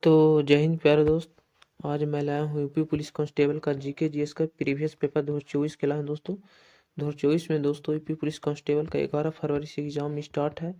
तो जय हिंद प्यारे दोस्त। आज मैं लाया हूँ यूपी पुलिस कांस्टेबल का जीके जीएस का प्रीवियस पेपर 2024 के लाया हूँ दोस्तों। 2024 में दोस्तों यूपी पुलिस कांस्टेबल का 11 फरवरी से एग्जाम स्टार्ट है।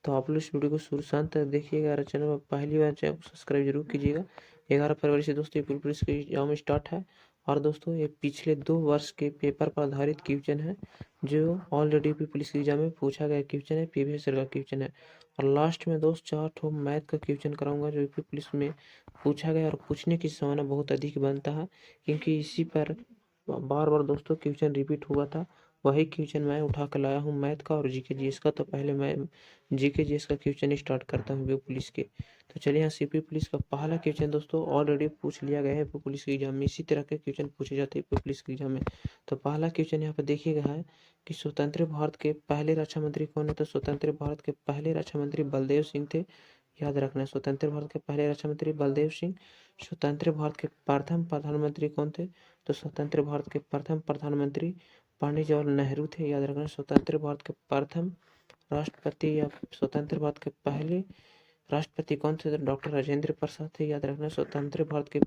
तो आप लोग इस वीडियो को शुरू से अंत तक देखिएगा। अगर चैनल पर पहली बार चैनल को सब्सक्राइब जरूर कीजिएगा। 11 फरवरी से दोस्तों यूपी पुलिस का एग्जाम स्टार्ट है। और दोस्तों ये पिछले 2 वर्ष के पेपर पर आधारित क्वेश्चन है, जो ऑलरेडी यूपी पुलिस के एग्जाम में पूछा गया क्वेश्चन है, प्रीवियस ईयर का क्वेश्चन है। और लास्ट में दोस्त 4 ठो मैथ का क्वेश्चन कराऊंगा, जो यूपी पुलिस में पूछा गया और पूछने की संभावना बहुत अधिक बनता है, क्योंकि इसी पर बार बार दोस्तों क्वेश्चन रिपीट हुआ था। वही क्वेश्चन मैं उठा कर लाया हूँ मैथ का और जीके जीएस का। तो पहले मैं जीके जीएस का क्वेश्चन स्टार्ट करता हूँ यूपी पुलिस के। तो चलिए यहाँ यूपी पुलिस का पहला क्वेश्चन दोस्तों ऑलरेडी पूछ लिया गया है यूपी पुलिस के एग्जाम में। इसी तरह के क्वेश्चन पूछे जाते हैं यूपी पुलिस के एग्जाम में। तो पहला क्वेश्चन यहाँ पर देखिएगा है कि स्वतंत्र भारत के पहले रक्षा मंत्री कौन है। तो स्वतंत्र भारत के पहले रक्षा मंत्री बलदेव सिंह थे, याद रखना है। स्वतंत्र भारत के पहले रक्षा मंत्री बलदेव सिंह। स्वतंत्र भारत के प्रथम प्रधानमंत्री कौन थे। तो स्वतंत्र भारत के प्रथम प्रधानमंत्री पंडित जवाहरलाल नेहरू थे, याद रखना। स्वतंत्र भारत के प्रथम राष्ट्रपति या स्वतंत्र भारत के पहले राष्ट्रपति कौन थे। तो डॉक्टर राजेंद्र प्रसाद थे, याद रखना। स्वतंत्र भारत के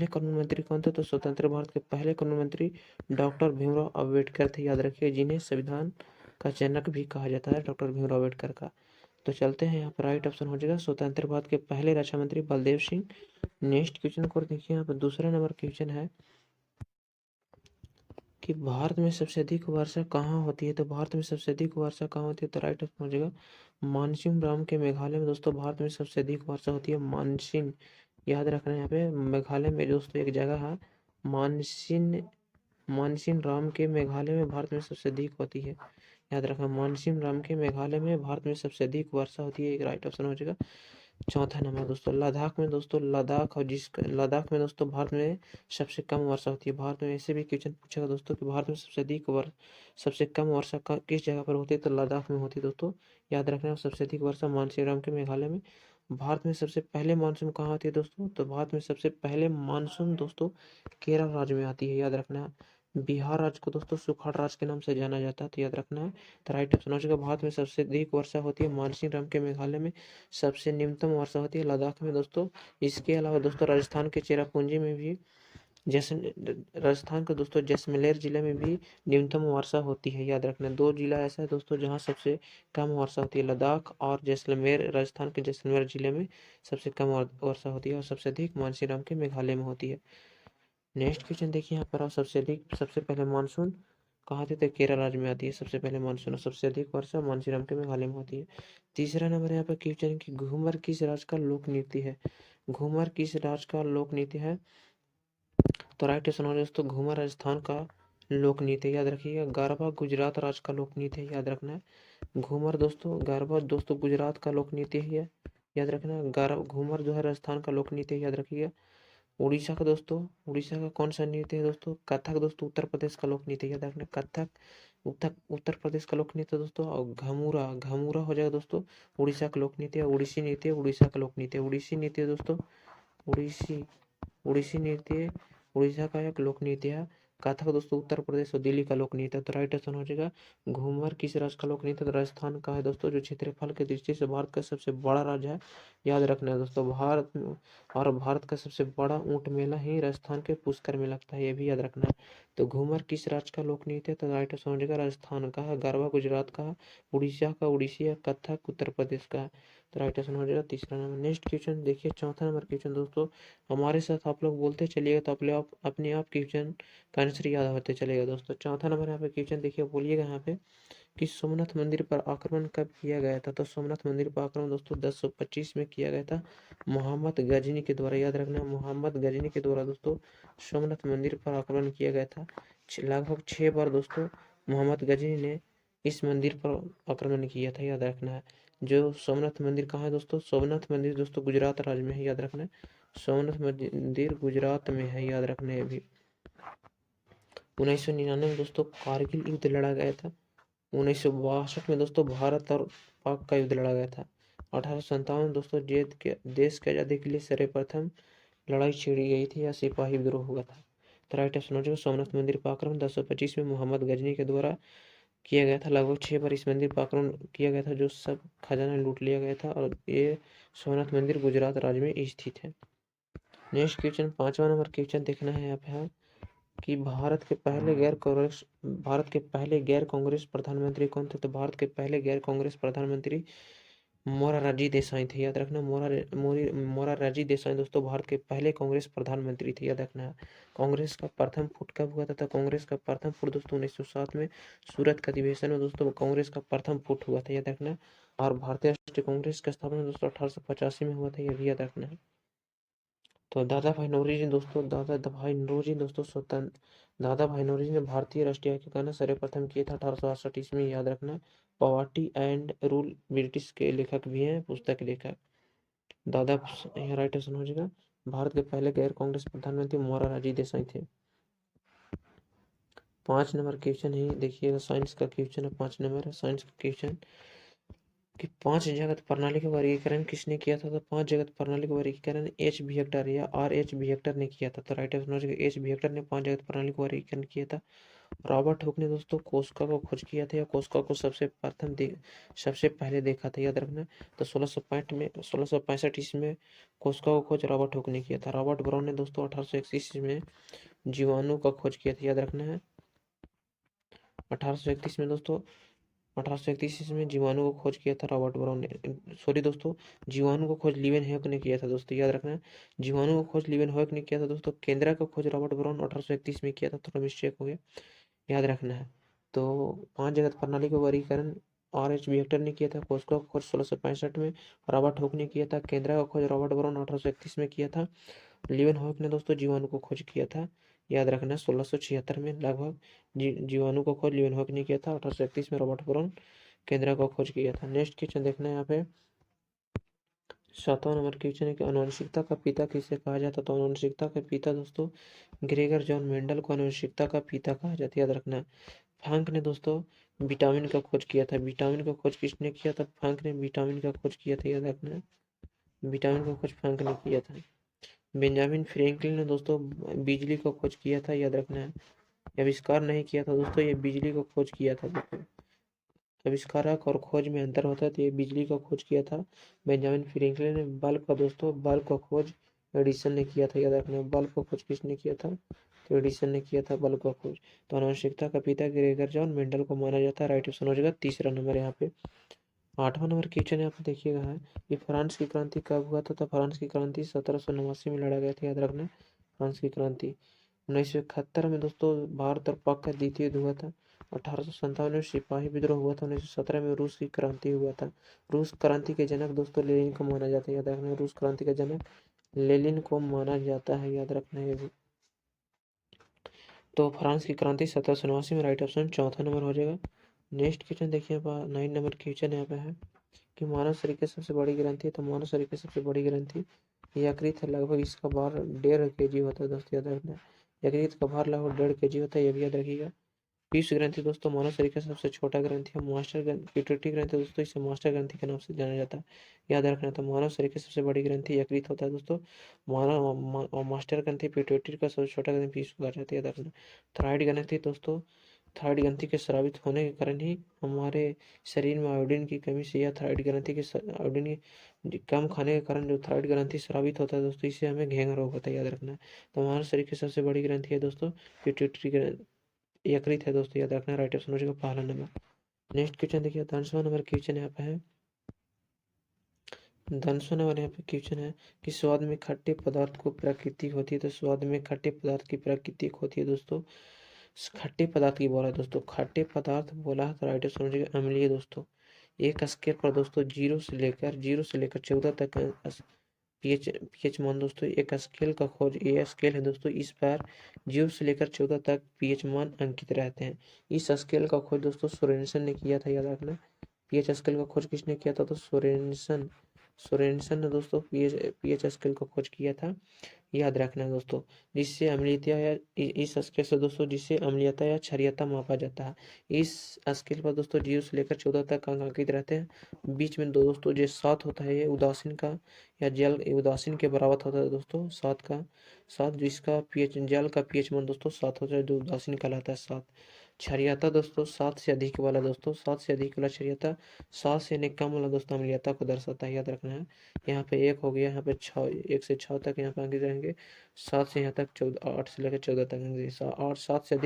कानून मंत्री कौन थे। तो स्वतंत्र भारत के पहले कानून मंत्री डॉक्टर भीमराव अम्बेडकर थे, याद रखिए, जिन्हें संविधान का जनक भी कहा जाता है, डॉक्टर भीमराव अम्बेडकर का। तो चलते हैं यहाँ पर राइट ऑप्शन हो जाएगा स्वतंत्र भारत के पहले रक्षा मंत्री बलदेव सिंह। नेक्स्ट क्वेश्चन को देखिए, यहाँ पर दूसरा नंबर क्वेश्चन है कि भारत में सबसे अधिक वर्षा कहाँ होती है। तो भारत में सबसे अधिक वर्षा कहाँ होती है। तो राइट ऑप्शन हो जाएगा मानसिन राम के मेघालय में। दोस्तों भारत में सबसे अधिक वर्षा होती है मानसिन, याद रखना है। यहाँ पे मेघालय में दोस्तों एक जगह है मानसिन राम के मेघालय में भारत में सबसे अधिक होती है, याद रखना। मानसिन राम के मेघालय में भारत में सबसे अधिक वर्षा होती है, एक राइट ऑप्शन हो जाएगा। चौथा नंबर दोस्तों लद्दाख में। दोस्तों लद्दाख में दोस्तों भारत में सबसे कम वर्षा होती है। भारत में ऐसे भी क्वेश्चन पूछेगा दोस्तों कि भारत में सबसे कम वर्षा किस जगह पर होती है। तो लद्दाख में होती है दोस्तों, याद रखना। सबसे अधिक वर्षा मानसिन राम के मेघालय में। भारत में सबसे पहले मानसून कहाँ होती है दोस्तों। तो भारत में सबसे पहले मानसून दोस्तों केरल राज्य में आती है, याद रखना। बिहार राज्य को दोस्तों सुखाड़ राज्य के नाम से जाना जाता है, तो याद रखना है। तो राइट ऑप्शन हो जाएगा भारत में सबसे अधिक वर्षा होती है मानसिन राम के मेघालय में। सबसे न्यूनतम वर्षा होती है लद्दाख में दोस्तों। इसके अलावा दोस्तों राजस्थान के चेरापूंजी में भी राजस्थान का दोस्तों जैसलमेर जिले में भी न्यूनतम वर्षा होती है, याद रखना। 2 जिला ऐसा है दोस्तों जहां सबसे कम वर्षा होती है, लद्दाख और जैसलमेर। राजस्थान के जैसलमेर जिले में सबसे कम वर्षा होती है और सबसे अधिक मानसिन राम के मेघालय में होती है। नेक्स्ट क्वेश्चन देखिए यहाँ पर, आप सबसे पहले मानसून कहाँ थे। तो केरल राज्य में आती है सबसे पहले मानसून, और सबसे अधिक वर्षा मानसीराम के मेघालय में होती है। तीसरा नंबर यहाँ पर क्वेश्चन कि घूमर किस राज्य का लोक नृत्य है। घूमर किस राज्य का लोक नृत्य है। तो राइट ऑप्शन हो दोस्तों घूमर राजस्थान का लोक नृत्य, याद रखिएगा। गरबा गुजरात राज्य का लोक नृत्य है, याद रखना है। घूमर दोस्तों गरबा दोस्तों गुजरात का लोक नृत्य है, याद रखना। घूमर जो है राजस्थान का लोक नृत्य है, याद रखिएगा। उड़ीसा का कौन सा नृत्य है दोस्तों। कथक दोस्तों उत्तर प्रदेश का लोक नृत्य, याद रखना। कथक उत्तर प्रदेश का लोक नृत्य दोस्तों। और घमूरा हो जाएगा दोस्तों उड़ीसा का लोक नृत्य। उड़ीसी नृत्य उड़ीसा का लोक नृत्य। उड़ीसी नृत्य दोस्तों उड़ीसी नृत्य उड़ीसा का एक लोक नृत्य है। कथक दोस्तों उत्तर प्रदेश और दिल्ली का लोक नृत्य है। तो राइट आंसर हो जाएगा घूमर किस राज्य का लोक नृत्य। तो राजस्थान का है दोस्तों, जो क्षेत्रफल की दृष्टि से भारत का सबसे बड़ा राज्य है, याद रखना है दोस्तों। भारत का सबसे बड़ा ऊंट मेला ही राजस्थान के पुष्कर में लगता है, ये भी याद रखना है। तो घूमर किस राज्य का लोक नृत्य है। तो राइट आंसर हो जाएगा राजस्थान का है। गरबा गुजरात का है। उड़ीसा का उड़ीसी है। कथक उत्तर प्रदेश का है। तो राइट आंसर हो जाएगा तीसरा नंबर। नेक्स्ट क्वेश्चन देखिए, चौथा नंबर क्वेश्चन दोस्तों। हमारे साथ आप लोग बोलते चलिएगा तो अपने आप क्वेश्चन का आंसर याद होते चलेगा दोस्तों। चौथा नंबर यहाँ पे क्वेश्चन देखिए, बोलिएगा यहाँ पे कि सोमनाथ मंदिर पर आक्रमण कब किया गया था। तो सोमनाथ मंदिर पर आक्रमण दोस्तों 1025 में किया गया था, मोहम्मद गजनी के द्वारा, याद रखना। मोहम्मद गजनी के द्वारा दोस्तों सोमनाथ मंदिर पर आक्रमण किया गया था। लगभग 6 बार दोस्तों मोहम्मद गजनी ने इस मंदिर पर आक्रमण किया था, याद रखना है। जो सोमनाथ मंदिर कहाँ है दोस्तों। सोमनाथ मंदिर दोस्तों गुजरात राज्य में है, याद रखना है। सोमनाथ मंदिर गुजरात में है, याद रखने अभी। 1999 में दोस्तों कारगिल युद्ध लड़ा गया था। 1962 में दोस्तों भारत और पाक का युद्ध लड़ा गया था। 1857 दोस्तों देश की आजादी के लिए सर्वप्रथम लड़ाई छेड़ी गई थी या सिपाही विद्रोह हुआ था। तो राइट ऑप्शन हो जाएगा सोमनाथ मंदिर पर आक्रमण 1025 में मोहम्मद गजनी के द्वारा किया गया था। लगभग 6 बार इस मंदिर पर आक्रमण किया गया था, जो सब खजाना लूट लिया गया था, और ये सोमनाथ मंदिर गुजरात राज्य में स्थित है। नेक्स्ट क्वेश्चन 5वां नंबर क्वेश्चन देखना है यहाँ पे है कि भारत के पहले गैर कांग्रेस प्रधानमंत्री कौन थे? तो भारत के पहले गैर कांग्रेस प्रधानमंत्री मोरारजी देसाई थे। याद रखना, मोरारजी देसाई दोस्तों भारत के पहले कांग्रेस प्रधानमंत्री थे। याद रखना, कांग्रेस का प्रथम फुट कब हुआ था? तो कांग्रेस का प्रथम फुट दोस्तों 1907 में सूरत का अधिवेशन में दोस्तों कांग्रेस का प्रथम फुट हुआ था। याद रखना, और भारतीय राष्ट्रीय कांग्रेस का स्थापना दोस्तों 1885 में हुआ था। यह भी याद रखना है। तो दादा भाई नौरोजी दोस्तों दादा भाई नौरोजी ने भारतीय राष्ट्रीय आय का सर्वप्रथम किया था 1868 ईस्वी में। याद रखना, पॉवर्टी एंड रूल ब्रिटिश के लेखक भी हैं, पुस्तक लेखक दादा। राइट ऑप्शन हो जाएगा। भारत के पहले गैर कांग्रेस प्रधानमंत्री मोरारजी देसाई थे। 5 नंबर क्वेश्चन है, देखिएगा साइंस का क्वेश्चन है। 5 नंबर है साइंस का क्वेश्चन कि 5 जगत प्रणाली का वर्गीकरण किसने किया था? तो 5 जगत प्रणाली का वर्गीकरण एच विएक्टर या आर एच विएक्टर ने किया था। तो राइट आंसर हो जाएगा एच विएक्टर ने 5 जगत प्रणाली का वर्गीकरण किया था। रॉबर्ट हुक ने दोस्तों कोशिका को खोज किया था, या कोशिका को सबसे पहले देखा था। याद रखना, तो 1665 ईस्वी में कोशिका को खोज रॉबर्ट हुक ने किया था। रॉबर्ट ब्राउन ने दोस्तों 1831 ईस्वी में जीवाणु का खोज किया था। याद रखना है, 1831 में दोस्तों 1831 ईस्वी में जीवाणु को खोज किया था रॉबर्ट ब्राउन ने। सॉरी दोस्तों, जीवाणु को खोज लीवेनहॉक ने किया था दोस्तों। याद रखना, जीवाणु को खोज लीवेनहॉक ने किया था दोस्तों। केंद्रा का खोज रॉबर्ट ब्राउन 1831 में किया था। थोड़ा मिस्टेक हो गया, याद रखना है। तो 5 जगत प्रणाली का वर्गीकरण आर एच विएक्टर ने किया था। कोशिका का खोज 1665 में रॉबर्ट हुक ने किया था। केंद्रा का खोज रॉबर्ट ब्राउन 1831 में किया था। लीवेनहॉक ने दोस्तों जीवाणु को खोज किया था। याद रखना, 1676 में लगभग जीवाणु को खोज लीवेनहॉक ने किया था। 1831 में रॉबर्ट ब्राउन केंद्रा को खोज किया था। नेक्स्ट क्वेश्चन देखना है यहाँ पे 7वां नंबर क्वेश्चन है कि आनुवंशिकता का पिता किसे कहा जाता? तो आनुवंशिकता का पिता दोस्तों ग्रेगर जॉन मेंडल को आनुवंशिकता का पिता कहा जाता है। याद रखना, फ्रांक ने दोस्तों विटामिन का खोज किया था। विटामिन का खोज किसने किया था? फ्रांक ने विटामिन का खोज किया था। याद रखना, विटामिन का खोज फ्रांक ने किया था। बेंजामिन फ्रैंकलिन ने दोस्तों बिजली को खोज किया था। याद रखना है, आविष्कार नहीं किया था दोस्तों, ये बिजली को खोज किया था दोस्तों। आविष्कारक और खोज में अंतर होता है, तो ये बिजली का खोज किया था बेंजामिन फ्रैंकलिन ने। बल्ब का दोस्तों बल्ब का खोज एडिसन ने किया था। याद रखना, बल्ब का खोज किसने किया था? तो एडिसन ने किया था बल्ब का खोज। तो आनुवंशिकता का पिता ग्रेगर जॉन मेंडल को माना जाता है। राइट ऑप्शन हो जाएगा तीसरा नंबर यहाँ पे। 8वां नंबर क्वेश्चन यहाँ पे देखिएगा है कि फ्रांस की क्रांति कब हुआ था? तो फ्रांस की क्रांति 1789 में लड़ा गया था। याद रखना, फ्रांस की क्रांति 1971 में दोस्तों भारत और पाक का द्वितीय युद्ध हुआ था। 1857 में सिपाही विद्रोह हुआ था। 1917 में रूस की क्रांति हुआ था। रूस क्रांति के जनक दोस्तों लेनिन को माना जाता है। याद रखना, रूस क्रांति का जनक लेनिन को माना जाता है। याद रखना है ये भी। तो फ्रांस की क्रांति 1789 में राइट ऑप्शन चौथा नंबर हो जाएगा। नेक्स्ट क्वेश्चन देखिए 9 नंबर क्वेश्चन यहाँ पे है कि मानव शरीर की सबसे बड़ी ग्रंथि है। तो मानव शरीर की सबसे बड़ी ग्रंथि यकृत है। लगभग इसका भार 1.5 kg होता है दोस्तों। याद रखना, यकृत का भार लगभग 1.5 kg होता है, ये भी याद रखिएगा। पीयूष ग्रंथि दोस्तों मानव शरीर का सबसे छोटा ग्रंथि है। पिट्यूटरी ग्रंथि दोस्तों इसे मास्टर ग्रंथि के नाम से जाना जाता है। याद रखना, तो मानव शरीर की सबसे बड़ी ग्रंथि यकृत होता है दोस्तों। मास्टर ग्रंथि पिट्यूटरी का सबसे छोटा ग्रंथि पीयूष कहा जाता है। याद रखना, थायराइड ग्रंथि दोस्तों थायराइड ग्रंथि के स्रावित होने के कारण ही हमारे शरीर में आयोडीन की कमी से या थायराइड ग्रंथि के आयोडीन की कम खाने के कारण जो थायराइड ग्रंथि स्रावित होता है दोस्तों, इससे हमें घेंगा रोग होता है। याद रखना, तो हमारे शरीर की सबसे बड़ी ग्रंथि है दोस्तों पिट्यूटरी यकृत है दोस्तों। याद रखना, राइट ऑप्शन हो जाएगा पहला नंबर। नेक्स्ट क्वेश्चन देखिए 10वां नंबर क्वेश्चन यहाँ पे है। 10वां नंबर यहाँ पे क्वेश्चन है कि स्वाद में खट्टे पदार्थ को प्रकृति होती है। तो स्वाद में खट्टे पदार्थ की प्रकृति होती है दोस्तों, खट्टे पदार्थ की बोला है दोस्तों, खट्टे पदार्थ बोला है तो राइट ऑप्शन हो जाएगा अम्लीय दोस्तों। एक स्केल पर दोस्तों 0 से लेकर 14 तक पीएच मान दोस्तों एक स्केल का खोज ये स्केल है दोस्तों। इस पर 0 से लेकर 14 तक पीएच मान अंकित रहते हैं। इस स्केल का खोज दोस्तों सोरेनसन ने किया था। याद रखना, पीएच स्केल का खोज किसने किया था? तो सोरेनसन ने दोस्तों पीएच स्केल का खोज किया था। याद रखना दोस्तों, जिससे अम्लीयता या इस स्केल से दोस्तों जिससे अम्लीयता या क्षारीयता मापा जाता है। इस स्केल पर दोस्तों 0 से लेकर 14 तक अंक अंकित रहते हैं। बीच में दोस्तों जो 7 होता है ये उदासीन का या जल उदासीन के बराबर होता है दोस्तों। 7 जिसका पीएच जल का पीएच मान दोस्तों 7 होता है, जो उदासीन कहलाता है 7। क्षारीयता दोस्तों 7 से अधिक वाला दोस्तों 7 से अधिक वाला क्षारीयता 7 से यानी कम वाला दोस्तों अम्लीयता को दर्शाता है, याद रखना है। यहाँ पे 1 हो गया, यहाँ पे 6, 1 से 6 तक यहाँ पे अंक रहेंगे, 7 से यहाँ तक 14, 8 से लेकर 14 तक अंक, और 7 से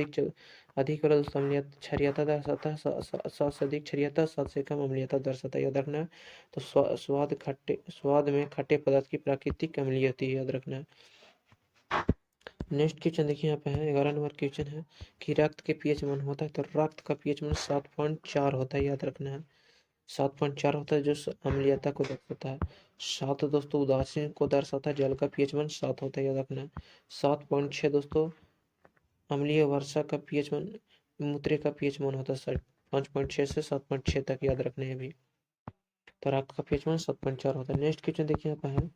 अधिक वाला दोस्तों अम्लीय क्षारीयता दर्शाता है, 7 से अधिक क्षारीयता, 7 से कम अम्लीयता दर्शाता है, याद रखना है। तो स्वाद में खट्टे पदार्थ की प्राकृतिक अम्लीय होती है, याद रखना है। नेक्स्ट क्वेश्चन देखिए यहाँ पे है 11 नंबर क्वेश्चन है कि रक्त के पीएच मान होता है, तो रक्त का पीएच मान 7.4 होता है, याद रखना है। 7.4 होता है जो अम्लीयता को दर्शाता है। 7 दोस्तों उदासीन को दर्शाता है, जल का पीएच मान 7 होता है, याद रखना है। 7.6 दोस्तों अम्लीय वर्षा का पीएच मान, मूत्र का पीएच मान होता है 5.6 से 7.6 तक, याद रखना है अभी। तो रक्त का पीएच मान 7.4 होता है। नेक्स्ट क्वेश्चन देखिए यहाँ पे है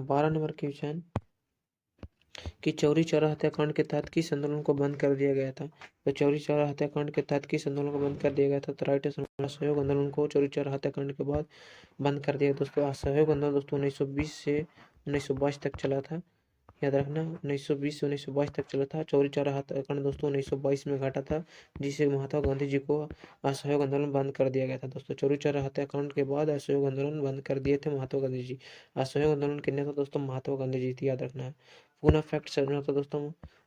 12 नंबर क्वेश्चन कि चौरी चौरा हत्याकांड के तहत किस आंदोलन को बंद कर दिया गया था। तो चौरी चौरा हत्याकांड के तहत किस आंदोलन को बंद कर दिया गया था, तो राइट असहयोग आंदोलन को चौरी चौरा हत्याकांड के बाद बंद कर दिया दोस्तों। असहयोग आंदोलन दोस्तों 1920 से 1922 तक चला था, याद रखना। 1920 से 1922 तक चला था। चौरी चौरा हत्याकांड दोस्तों 1922 में घटा था, जिसे महात्मा गांधी जी को असहयोग आंदोलन बंद कर दिया गया था दोस्तों। चौरी चौरा हत्याकांड के बाद असहयोग आंदोलन बंद कर दिए थे महात्मा गांधी जी। असहयोग आंदोलन के नेता दोस्तों महात्मा गांधी जी थे, याद रखना है। पूना फैक्ट समझौता दोस्तों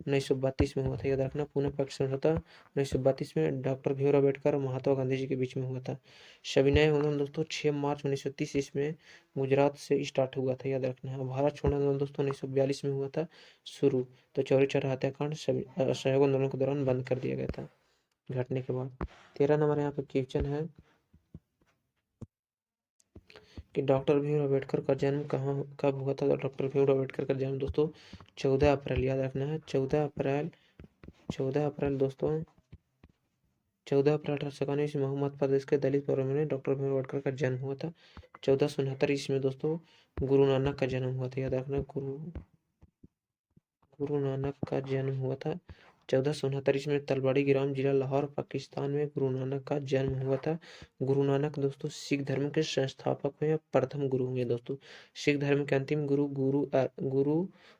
1932 में हुआ था, याद रखना। पूना फैक्ट समझौता 1932 में डॉक्टर भीमराव अम्बेडकर और महात्मा गांधी जी के बीच में हुआ था। सविनय आंदोलन दोस्तों 6 मार्च 1930 ईस्वी में गुजरात से स्टार्ट हुआ था, याद रखना है। भारत छोड़ो आंदोलन दोस्तों 1942 में हुआ था शुरू। तो चौरी चौरा हत्याकांड असहयोग आंदोलन के दौरान बंद कर दिया गया था घटने के बाद। 13 नंबर यहाँ पे क्वेश्चन है कि डॉक्टर भीमराव अम्बेडकर का जन्म कहाँ कब हुआ था। तो डॉक्टर भीमराव अम्बेडकर का जन्म दोस्तों 14 अप्रैल, याद रखना है। 14 अप्रैल दोस्तों 14 अप्रैल 1891 ईस्वी मोहम्मद प्रदेश के दलित परिवार में डॉक्टर भीमराव अम्बेडकर का जन्म हुआ था। 1469 ईस्वी में दोस्तों गुरु नानक का जन्म हुआ था, याद रखना। गुरु नानक का जन्म हुआ था 1469 ईस्वी में तलवाड़ी ग्राम जिला लाहौर पाकिस्तान में गुरु नानक का जन्म हुआ था। गुरु नानक दोस्तों सिख धर्म के संस्थापक हुए, प्रथम गुरु हुए दोस्तों। सिख धर्म के अंतिम गुरु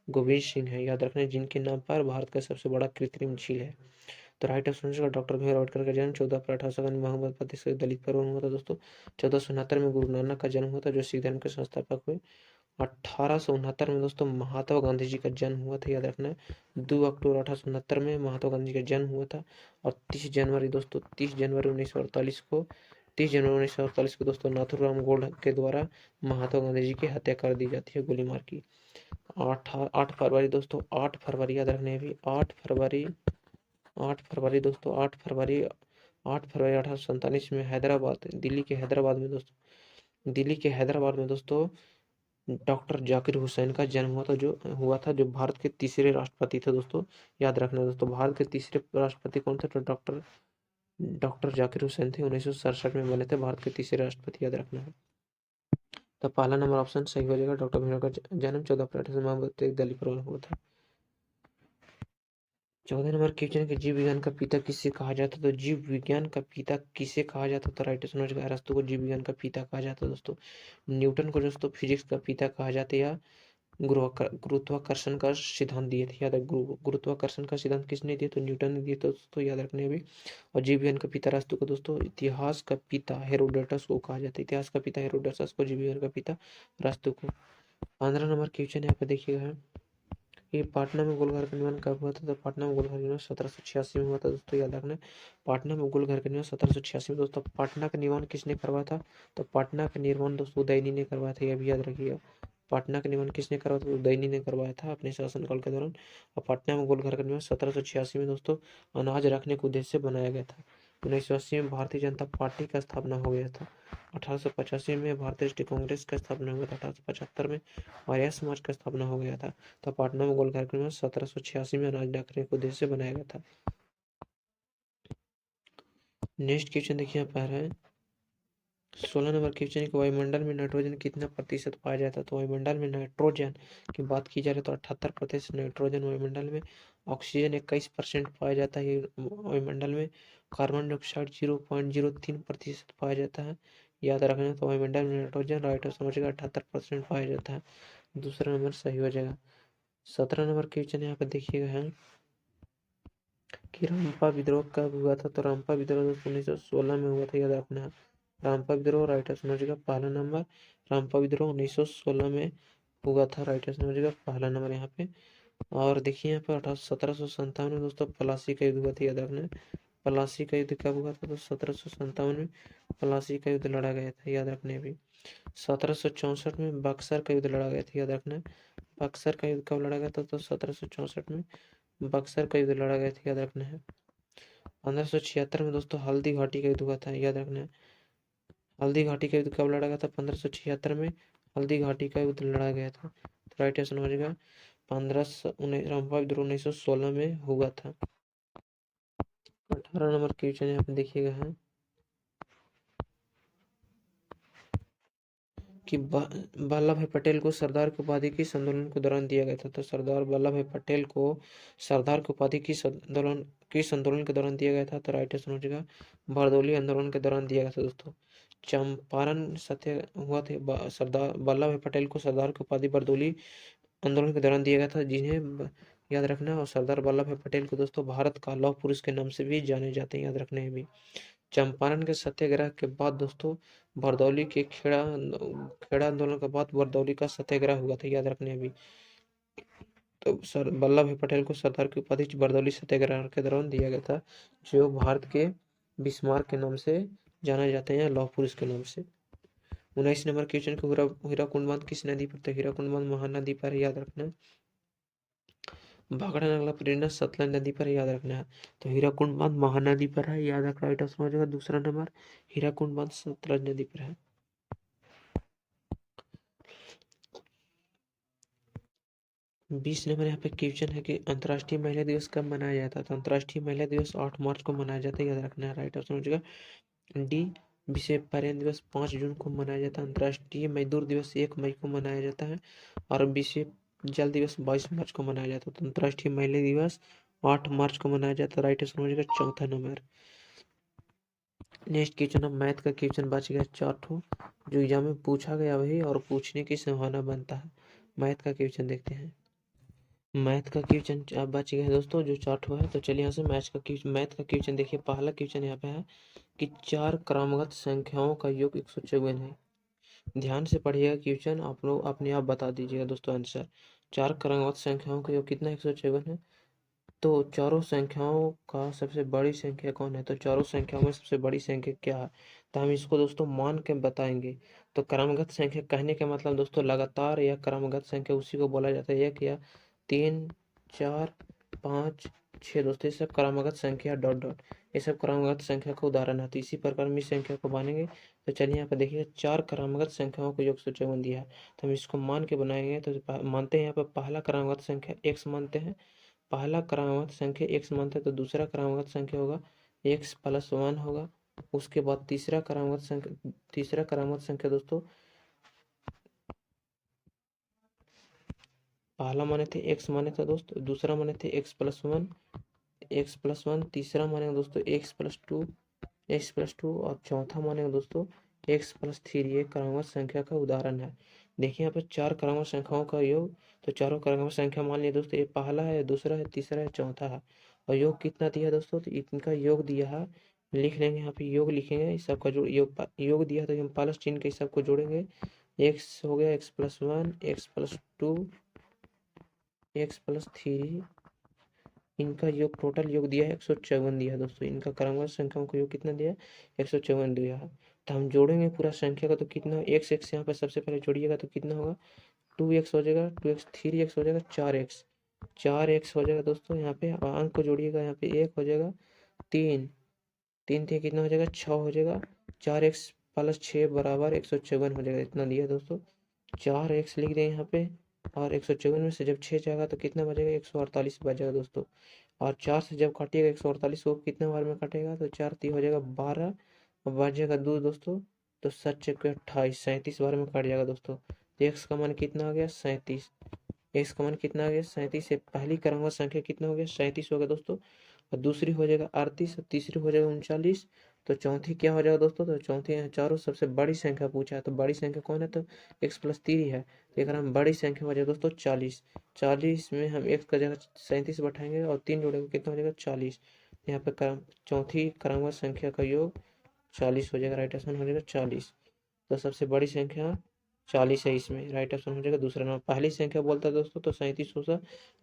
गोविंद सिंह है, याद रखना, जिनके नाम पर भारत का सबसे बड़ा कृत्रिम झील है। तो right answer doctor Bhimrao Ambedkar का जन्म 14 अप्रैल 1891 में मोहम्मद प्रदेश के दलित परिवार में हुआ था दोस्तों। 1469 में गुरु नानक का जन्म हुआ था, जो सिख धर्म के संस्थापक हुए। 1869 में दोस्तों महात्मा गांधी जी का जन्म हुआ था, याद रखना है। 2 अक्टूबर 1869 में महात्मा गांधी जी का जन्म हुआ था। और 30 जनवरी दोस्तों 30 जनवरी 1948 को दोस्तों नाथूराम गोड के द्वारा महात्मा गांधी जी की हत्या कर दी जाती है, गोली मार की। 8 फरवरी दोस्तों 8 फरवरी याद रखने भी 8 फरवरी दोस्तों 8 फरवरी 1847 में दिल्ली के हैदराबाद में दोस्तों डॉक्टर जाकिर हुसैन का जन्म हुआ था जो भारत के तीसरे राष्ट्रपति थे दोस्तों, याद रखना दोस्तों। भारत के तीसरे राष्ट्रपति कौन थे, तो डॉक्टर जाकिर हुसैन थे। 1967 में बने थे भारत के तीसरे राष्ट्रपति, याद रखना है। तो पहला नंबर ऑप्शन सही हो जाएगा। डॉक्टर भीमराव का जन्म 14 अप्रैल दलित परिवार में हुआ था। 14 नंबर क्वेश्चन के जीव विज्ञान का पिता किसे कहा जाता है। तो जीव विज्ञान का पिता किसे कहा जाता है, तो राइट समझ गए, अरस्तु को जीव विज्ञान का पिता कहा जाता है दोस्तों। न्यूटन को दोस्तों फिजिक्स का पिता कहा जाता है, या गुरुत्वाकर्षण का सिद्धांत दिए थे, याद है। गुरुत्वाकर्षण का सिद्धांत किसने दिया, तो न्यूटन ने दिया, तो दोस्तों याद रखने अभी। और जीव विज्ञान का पिता अरस्तु को दोस्तों इतिहास का पिता हेरोडोटस को कहा जाता है। इतिहास का पिता हेरोडोटस को, जीव विज्ञान का पिता अरस्तु को। 15 नंबर क्वेश्चन यहाँ पे देखिएगा ये पाटना में गोलघर का निर्माण कब हुआ था। तो पाटना में गोलघर का निर्माण 1786 में हुआ था दोस्तों, याद रखना। पाटना में गोलघर का निर्माण 1786 में दोस्तों। पाटना का निर्माण किसने करवाया था, तो पाटना का निर्माण दोस्तों उदयनी ने करवाया था, यह भी याद रखिएगा। पाटना का निर्माण किसने करवाया था, उदयनी ने करवाया था अपने शासनकाल के दौरान। और पाटना में गोलघर का निर्माण 1786 में दोस्तों अनाज रखने के उद्देश्य से बनाया गया था। 1980 में भारतीय जनता पार्टी का स्थापना हो गया था। 1885 में भारतीय राष्ट्रीय कांग्रेस का स्थापना हुआ था। 1875 में आर्य समाज का स्थापना हो गया था। तो पाटना में गोलघर का निर्माण 1786 में अनाज रखने के उद्देश्य से बनाया गया था। नेक्स्ट क्वेश्चन देखिए यहाँ पर है 16 नंबर क्वेश्चन है कि वायुमंडल में नाइट्रोजन कितना प्रतिशत पाया जाता है। तो वायुमंडल में नाइट्रोजन की बात की जाए तो 78% नाइट्रोजन वायुमंडल में। ऑक्सीजन 21% पाया जाता है वायुमंडल में। कार्बन डाइऑक्साइड 0.03% पाया जाता है, याद रखना। तो वायुमंडल में नाइट्रोजन राइट समझेगा 78% पाया जाता है, दूसरा नंबर सही हो जाएगा। 17 नंबर क्वेश्चन यहाँ पे देखिएगा है कि रामपा विद्रोह कब हुआ था? तो रामपा विद्रोह दोस्तों 1916 में हुआ था, याद रखना है। रामपा विद्रोह राइट ऑप्शन हो जाएगा पहला नंबर। रामपा विद्रोह 1916 में हुआ था, राइट ऑप्शन हो जाएगा पहला नंबर यहाँ पे। और देखिए यहाँ पे 1757 में दोस्तों प्लासी का युद्ध हुआ था, याद रखना है। प्लासी का युद्ध कब हुआ था? तो 1757 में प्लासी का युद्ध लड़ा गया था, याद रखना है। अभी 1764 में बक्सर का युद्ध लड़ा गया था, याद रखना है। बक्सर का युद्ध कब लड़ा गया था? तो 1764 में बक्सर का युद्ध लड़ा गया था, याद रखना है। 1576 में दोस्तों हल्दी घाटी का युद्ध हुआ था, याद रखना है। हल्दी घाटी का युद्ध कब लड़ा गया था? 1576 में हल्दी घाटी का युद्ध लड़ा गया था। तो राइट आंसर हो जाएगा 15 रामपा विद्रोह 1916 में हुआ था। 18 नंबर क्वेश्चन यहाँ पे देखिएगा है कि वल्लभ भाई पटेल को सरदार की उपाधि किस आंदोलन के दौरान दिया गया था? तो सरदार वल्लभ भाई पटेल को सरदार की उपाधि किस आंदोलन के दौरान दिया गया था? तो राइट आंसर हो जाएगा बारदौली आंदोलन के दौरान दिया गया था दोस्तों। चंपारण सत्य हुआ थे, सरदार वल्लभ भाई पटेल को सरदार की उपाधि बारदौली आंदोलन के दौरान दिया गया था, जिन्हें याद रखना है। और सरदार वल्लभ भाई पटेल को दोस्तों भारत का लौह पुरुष के नाम से भी जाने जाते हैं, याद रखने हैं भी। चंपारण के सत्याग्रह के बाद दोस्तों बरदौली के खेड़ा खेड़ा आंदोलन के बाद बरदौली का सत्याग्रह हुआ था, याद रखने अभी। तो सर वल्लभ भाई पटेल को सरदार की उपाधि बरदौली सत्याग्रह के दौरान दिया गया था, जो भारत के बिस्मार्क के नाम से जाने जाते हैं, लौह पुरुष के नाम से। 19 नंबर क्वेश्चन को हीराकुंड बांध किस नदी पर? तो हीराकुंड बांध महानदी पर, याद रखना। भाखड़ा नंगला परियोजना सतलज नदी पर, याद रखना है। तो हीराकुंड बांध महानदी पर है, याद रखना। राइट आंसर हो जाएगा दूसरा नंबर, हीराकुंड बांध सतलज नदी पर है। 20 नंबर यहाँ पे क्वेश्चन है कि अंतर्राष्ट्रीय महिला दिवस कब मनाया जाता है? तो अंतर्राष्ट्रीय महिला दिवस 8 मार्च को मनाया जाता है, याद रखना है। राइट ऑप्शन हो जाएगा डी। विश्व पर्यावरण दिवस 5 जून को मनाया जाता है। अंतर्राष्ट्रीय मजदूर दिवस 1 मई को मनाया जाता है। और विश्व जल दिवस 22 मार्च को मनाया जाता है। तो अंतर्राष्ट्रीय महिला दिवस 8 मार्च को मनाया जाता है, राइट आंसर हो जाएगा चौथा नंबर। नेक्स्ट क्वेश्चन अब मैथ का क्वेश्चन बच गया 4 ठो, जो एग्जाम में पूछा गया वही और पूछने की संभावना बनता है। मैथ का क्वेश्चन देखते हैं। मैथ का क्वेश्चन अब बच गया है दोस्तों, जो 4 ठो है। तो चलिए यहाँ से मैथ का क्वेश्चन देखिए। पहला क्वेश्चन यहाँ पे है कि 4 क्रमगत संख्याओं का योग 154 है। ध्यान से पढ़िएगा क्वेश्चन, आप लोग अपने आप बता दीजिएगा दोस्तों आंसर। 4 क्रमगत संख्याओं का योग कितना 154 है? तो चारों संख्याओं का सबसे बड़ी संख्या कौन है? तो चारों संख्याओं में सबसे बड़ी संख्या क्या है? तो हम इसको दोस्तों मान के बताएंगे। तो क्रमगत संख्या कहने का मतलब दोस्तों लगातार या क्रमगत संख्या उसी को बोला जाता है। 1 या 3 4 5 6 दोस्तों, ये सब क्रमगत संख्या डॉट डॉट, ये सब क्रमगत संख्या का उदाहरण है। तो इसी प्रकार हम इस संख्या को मानेंगे। तो चलिए यहाँ पे देखिए 4 क्रमगत संख्याओं को योग 154 दिया है, तो हम इसको मान के बनाएंगे। तो मानते हैं यहाँ पे पहला क्रमगत संख्या x मानते हैं। पहला क्रमागत संख्या x मानते हैं, तो दूसरा क्रमागत संख्या होगा x प्लस 1 होगा। उसके बाद तीसरा क्रमागत संख्या दोस्तों, पहला माने थे x माने थे दोस्तों, दूसरा माने थे x प्लस 1, तीसरा माने दोस्तों x प्लस 2 और चौथा माने दोस्तों x+3। ये क्रमागत संख्या का उदाहरण है। देखिए यहाँ पे 4 क्रमागत संख्याओं का योग। तो चारों क्रमागत संख्या मान लिया दोस्तों, ये पहला है, दूसरा है, तीसरा है, चौथा है। और योग कितना दिया दोस्तों? तो इनका योग दिया है, लिख लेंगे यहाँ पे योग लिखेंगे। इस सबका जो योग दिया तो हम प्लस चिन्ह के सबको जोड़ेंगे। x हो गया x+1, x+2, x+3, इनका योग टोटल योग दिया है 154 दिया है दोस्तों। इनका क्रमगत संख्याओं का योग कितना दिया है? 154 दिया है। तो हम जोड़ेंगे पूरा संख्या का, तो कितना x यहाँ पर सबसे पहले जोड़िएगा तो कितना होगा 2x हो जाएगा, 2x 3x हो जाएगा, 4x हो जाएगा दोस्तों। यहाँ पे अंक को जोड़िएगा, यहाँ पे 1 हो जाएगा, 3 थे कितना हो जाएगा 6 हो जाएगा, 4x+6 बराबर 154 हो जाएगा। इतना दिया दोस्तों, 4x लिख दें यहाँ पे। और 154 में से जब 6 जाएगा तो कितना बचेगा 148 बचेगा दोस्तों। और 4 से जब काटिएगा 148 को कितने बार में काटेगा? तो 4 3 हो जाएगा 12 और बचेगा 2 दोस्तों। तो 7 6 28, 37 बार में कट जाएगा दोस्तों। तो x का मान कितना आ गया 37। x का मान कितना आ गया 37 से पहली क्रमांक संख्या कितना हो गया 37 हो गया दोस्तों। और दूसरी हो जाएगा 38 और तीसरी हो जाएगा 39। तो चौथी क्या हो जाएगा दोस्तों, तो चौथी यहाँ चारों सबसे बड़ी संख्या पूछा है, तो बड़ी संख्या कौन है, तो x प्लस 3 है। तो एक हम बड़ी संख्या हो जाएगा दोस्तों 40। 40 में हम x का जगह 37 बैठाएंगे और 3 जोड़ेंगे, कितना हो जाएगा 40। यहाँ पे चौथी क्रमांक संख्या का योग 40 हो जाएगा, राइट आंसर हो जाएगा 40। तो सबसे बड़ी संख्या 40 है, इसमें राइट ऑप्शन हो जाएगा दूसरा नंबर। पहली संख्या बोलता है दोस्तों तो 37 होता,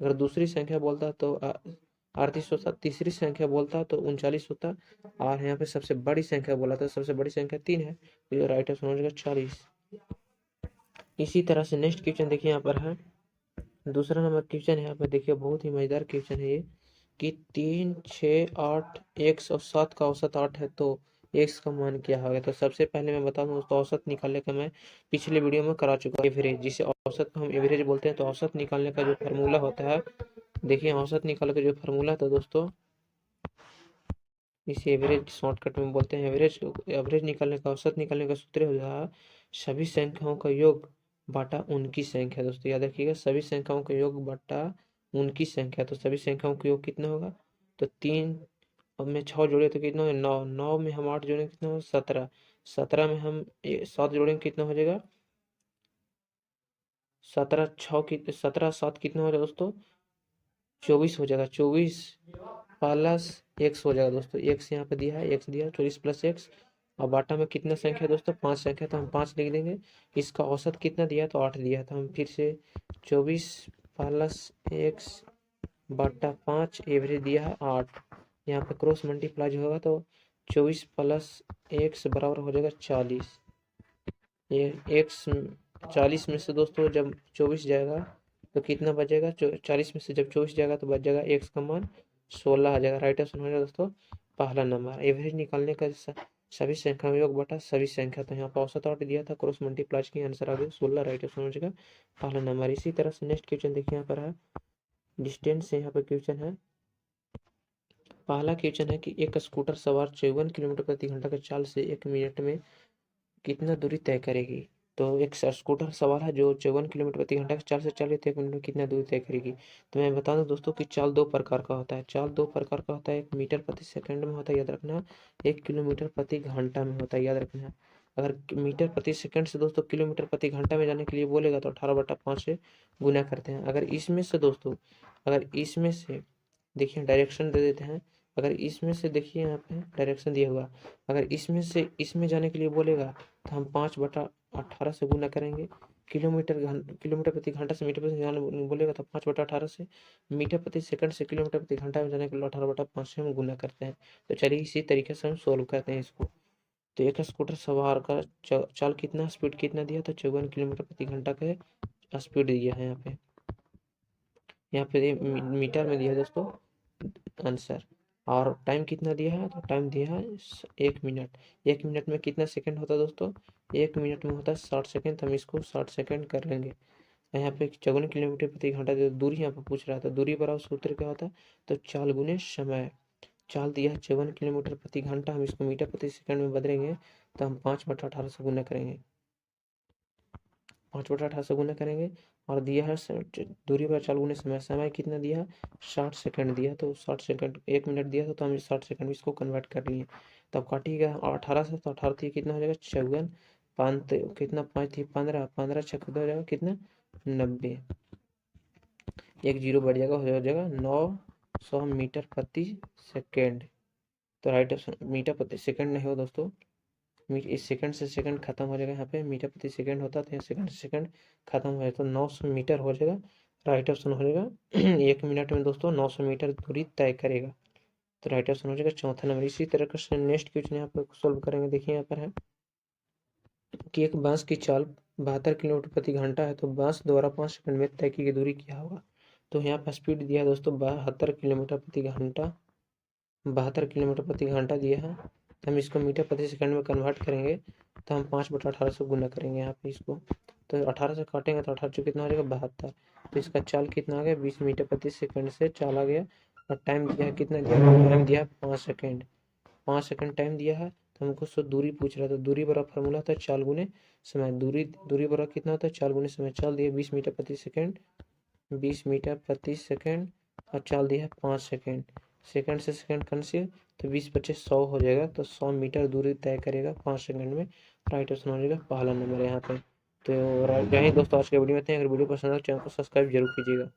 अगर दूसरी संख्या बोलता है तो 38 होता, तीसरी संख्या बोलता है तो 39 होता, और यहाँ पे सबसे बड़ी संख्या बोला था, सबसे बड़ी संख्या 3 है, तो राइट ऑप्शन हो जाएगा 40। इसी तरह से नेक्स्ट क्वेश्चन देखिए यहाँ पर है, दूसरा नंबर क्वेश्चन है यहाँ पर देखिए, बहुत ही मजेदार क्वेश्चन है ये, कि 3, 6, 8 x और 7 का औसत 8 है, तो x का मान क्या होगा। तो सबसे पहले मैं बता दूं दोस्तों, औसत निकालने का मैं पिछले वीडियो में करा चुका हूँ। एवरेज, जिसे औसत को हम एवरेज बोलते हैं, तो औसत निकालने का जो फार्मूला होता है, देखिए औसत निकालने का जो फार्मूला था दोस्तों, इसे एवरेज शॉर्टकट में बोलते हैं। एवरेज एवरेज निकालने का, औसत निकालने का सूत्र होता है सभी संख्याओं का योग बाटा उनकी संख्या। दोस्तों याद रखिएगा, सभी संख्याओं का योग बाटा उनकी संख्या। तो सभी संख्याओं का योग कितना होगा, तो 3 अब में 6 जोड़े तो कितना होगा 9, 9 में हम 8 जोड़ेंगे कितना होगा 17, 17 में हम 7 जोड़ेंगे कितना हो जाएगा 17, 6 की 17, 7 कितना हो जाएगा दोस्तों 24 हो जाएगा, 24 प्लस एक्स हो जाएगा दोस्तों, एक्स यहाँ पे दिया है, एक्स दिया 24 प्लस एक्स। और बाटा में कितना संख्या दोस्तों 5 संख्या, तो हम 5 लिख देंगे। इसका औसत कितना दिया तो 8 दिया, तो हम फिर से 24 प्लस एक्स बाटा 5, एवरेज दिया है 8, यहाँ पे क्रॉस मल्टीप्लाई जो होगा तो 24 प्लस एक्स बराबर हो जाएगा 40। ये एक्स 40 में से दोस्तों जब 24 जाएगा तो कितना बचेगा, 40 में से जब 24 जाएगा तो बच जाएगा एक्स का मान 16 आ जाएगा। राइट ऑप्शन हो जाएगा दोस्तों पहला नंबर। एवरेज निकालने का सभी संख्या में योग बटा सभी संख्या, तो यहाँ पर औसत 8 दिया था, क्रॉस मल्टीप्लाई की आंसर आ गया 16, राइट ऑप्शन हो जाएगा पहला नंबर। इसी तरह से नेक्स्ट क्वेश्चन देखिए यहाँ पर है, डिस्टेंस से यहाँ पर क्वेश्चन है। पहला क्वेश्चन है कि एक स्कूटर सवार 54 किलोमीटर प्रति घंटा की चाल से 1 मिनट में कितना दूरी तय करेगी। तो एक स्कूटर सवार है जो 54 किलोमीटर प्रति घंटा की चाल से चल रही है, 1 मिनट में कितना दूरी तय करेगी। तो मैं बता दूं दोस्तों कि चाल 2 प्रकार का होता है, चाल 2 प्रकार का होता है, 1 मीटर प्रति सेकंड में होता है याद रखना, 1 किलोमीटर प्रति घंटा में होता है याद रखना। अगर मीटर प्रति सेकंड से दोस्तों किलोमीटर प्रति घंटा में जाने के लिए बोलेगा तो 18/5 से गुना करते हैं। अगर इसमें से दोस्तों, अगर इसमें से देखिए डायरेक्शन दे देते हैं, अगर इसमें से देखिए यहाँ पे डायरेक्शन दिया हुआ, अगर इसमें से इसमें जाने के लिए बोलेगा तो हम 5/18 से गुना करेंगे। किलोमीटर प्रति घंटा से मीटर प्रति जाने बोलेगा तो 5/18 से, मीटर प्रति सेकंड से किलोमीटर प्रति घंटा में जाने के लिए 18/5 से हम गुना करते हैं। तो चलिए इसी तरीके से हम सोल्व करते हैं इसको। तो एक स्कूटर सवार का चाल कितना, स्पीड कितना दिया, तो 54 किलोमीटर प्रति घंटा का स्पीड दिया है। यहाँ पे मीटर में दिया है दोस्तों आंसर, और टाइम कितना दिया है, तो टाइम दिया है 1 मिनट। 1 मिनट में कितना सेकंड होता है दोस्तों, 1 मिनट में होता है 60 सेकंड, तो हम इसको 60 सेकंड कर लेंगे। यहाँ पे 54 किलोमीटर प्रति घंटा दूरी यहाँ पे पूछ रहा था, दूरी बराबर सूत्र क्या होता है, तो चाल गुने समय। चाल दिया है 54 किलोमीटर प्रति घंटा, हम इसको मीटर प्रति सेकंड में बदलेंगे तो हम 5/18 से गुना करेंगे, 5/18 से गुना करेंगे। और दिया है दूरी पर चाल गुने समय, समय कितना दिया है 60 सेकंड दिया, तो 60 सेकंड 1 मिनट दिया था, तो हम 60 सेकंड में इसको कन्वर्ट कर लिए। तब काटिएगा 18 से, तो 18 थी कितना हो जाएगा 54, 5 कितना 5 थी 15, 15 छक्का हो जाएगा कितना 90, एक जीरो बढ़ जाएगा, हो जाएगा 900 मीटर प्रति सेकेंड। तो राइट ऑप्शन, मीटर प्रति सेकंड नहीं हो दोस्तों, इस सेकंड से सेकंड खत्म हो जाएगा, यहाँ पे मीटर प्रति सेकंड होता है, तो सेकंड से सेकंड खत्म हो जाएगा, तो 900 मीटर हो जाएगा, राइट ऑप्शन हो जाएगा 1 मिनट में दोस्तों 900 मीटर दूरी तय करेगा। तो राइट ऑप्शन हो जाएगा चौथा नंबर। इसी तरह का नेक्स्ट क्वेश्चन यहाँ पर सोल्व करेंगे। देखिए यहाँ पर है कि एक बांस की चाल 72 किलोमीटर प्रति घंटा है, तो बांस द्वारा 5 सेकंड में तय की गई दूरी क्या होगा। तो यहाँ पर स्पीड दिया है दोस्तों 72 किलोमीटर प्रति घंटा, 72 किलोमीटर प्रति घंटा दिया है, तो हम इसको मीटर प्रति सेकंड में कन्वर्ट करेंगे, तो हम 5/18 से गुना करेंगे यहाँ पे इसको, तो 18 से काटेंगे तो 18 कितना हो जाएगा 72, तो इसका चाल कितना आ गया 20 मीटर प्रति सेकंड से चाल आ गया। और टाइम दिया है कितना दिया, टाइम दिया है 5 सेकंड, 5 सेकंड टाइम दिया है। तो हमको उससे दूरी पूछ रहा था, दूरी बड़ा फॉर्मूला होता है चाल गुने समय, दूरी बड़ा कितना होता है चाल गुने समय। चाल दिया 20 मीटर प्रति सेकंड, 20 मीटर प्रति सेकंड, और चाल दिया है 5 सेकंड। सेकंड से सेकंड करने से तो 20 25 100 हो जाएगा। तो 100 मीटर दूरी तय करेगा 5 सेकंड में। राइट ऑप्शन हो जाएगा पहला नंबर यहाँ पे। तो यही दोस्तों आज के वीडियो में थे। अगर वीडियो पसंद हो तो चैनल को सब्सक्राइब जरूर कीजिएगा।